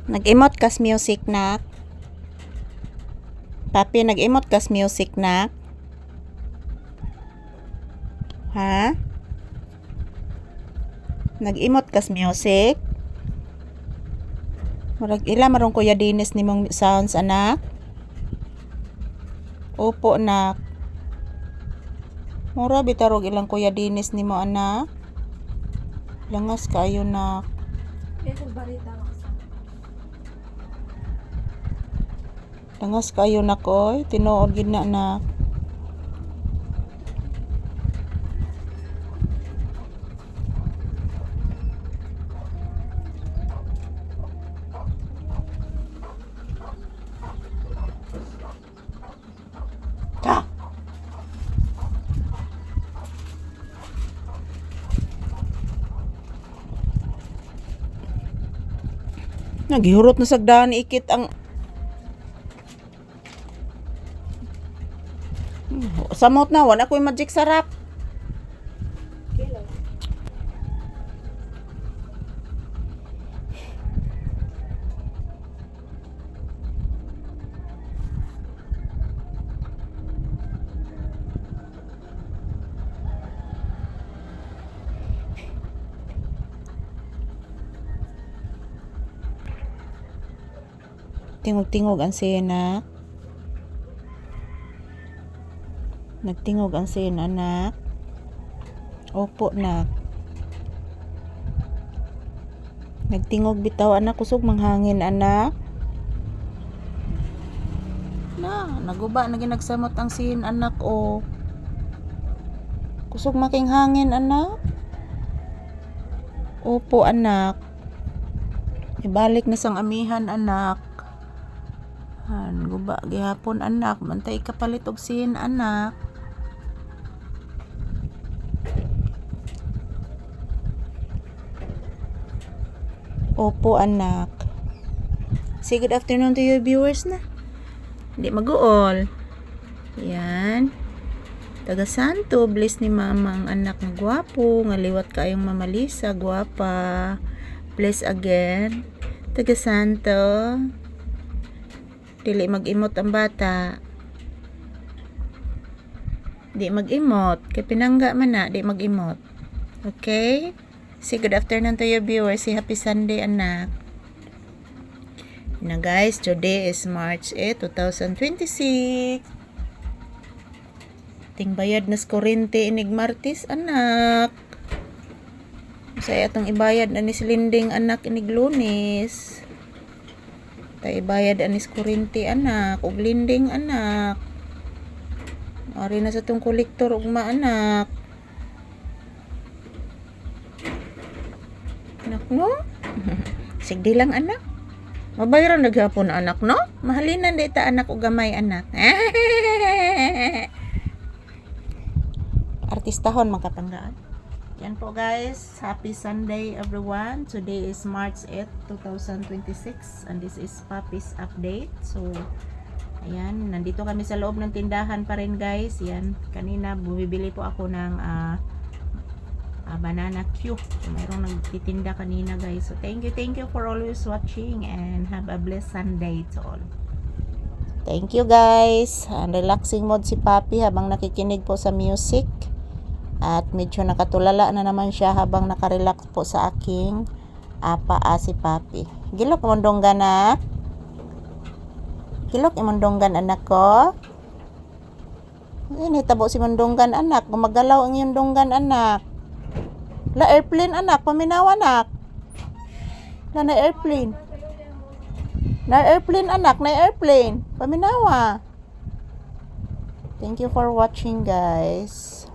Nag-emote kas music nak. Papi, nag-emote kas music nak. Ha? Nag-emote kas music. Murag ila marong Kuya Dennis nimong sounds anak. Opo nak. Mura bitarog ilang Kuya Dennis nimo anak. Langas kayo nak. Langas kayo nak oy, tinuod gid na nak. Ta. Nagihurot na sagdaan ikit ang samot na wala ko'y magic sarap. Tingog-tingog ang sena. Nagtingog ang sin anak. Opo nak. Nagtingog bitaw anak, kusog manghangin anak. Naguba na ginagsamot ang sin anak o. Kusog making hangin anak. Opo anak. Ibalik na sang amihan anak. Guba gihapon anak, mantay kapalit og sin anak. Opo anak. Say good afternoon to your viewers na. Hindi mag-uol. Yan. Taga Santo, bless ni mama ang anak ng gwapo. Ngaliwat kayong Mama Lisa, gwapa. Bless again. Taga Santo. Dili mag-imot ang bata. Di mag-imot. Kay pinangga man na, di mag-imot. Okay? Say good afternoon to your viewers. Say happy Sunday, anak. Na guys, today is March 8, 2026. Ting bayad na sa kurente inig Martis, anak. Saya atong ibayad na ni silinding anak inig Lunes. Tay ibayad anis kurente anak, ug linding anak. Ari na sa tong kolektor ugma anak. Anak no? Sigdi lang anak. Mabayaran na gyapon anak no? Mahalinan dita anak ug gamay anak. Artistahon magkatanggaan. Yan po guys. Happy Sunday everyone. Today is March 8, 2026 and this is Papi's update. So ayan, nandito kami sa loob ng tindahan pa rin guys. Yan, kanina bumibili po ako ng banana Q. So, mayroong nagtitinda kanina guys. So thank you for always watching and have a blessed Sunday to all. Thank you guys. Relaxing mode si Papi habang nakikinig po sa music. At medyo nakatulala na naman siya habang nakarelax po sa aking si Papi. Gilok imondonggan na. Gilok imondonggan anak ko. Ini tabo si mondonggan anak. Gumagalaw ang iyong donggan anak. La airplane anak, paminawa anak. Na airplane. Na airplane anak, na airplane. Paminawa. Thank you for watching guys.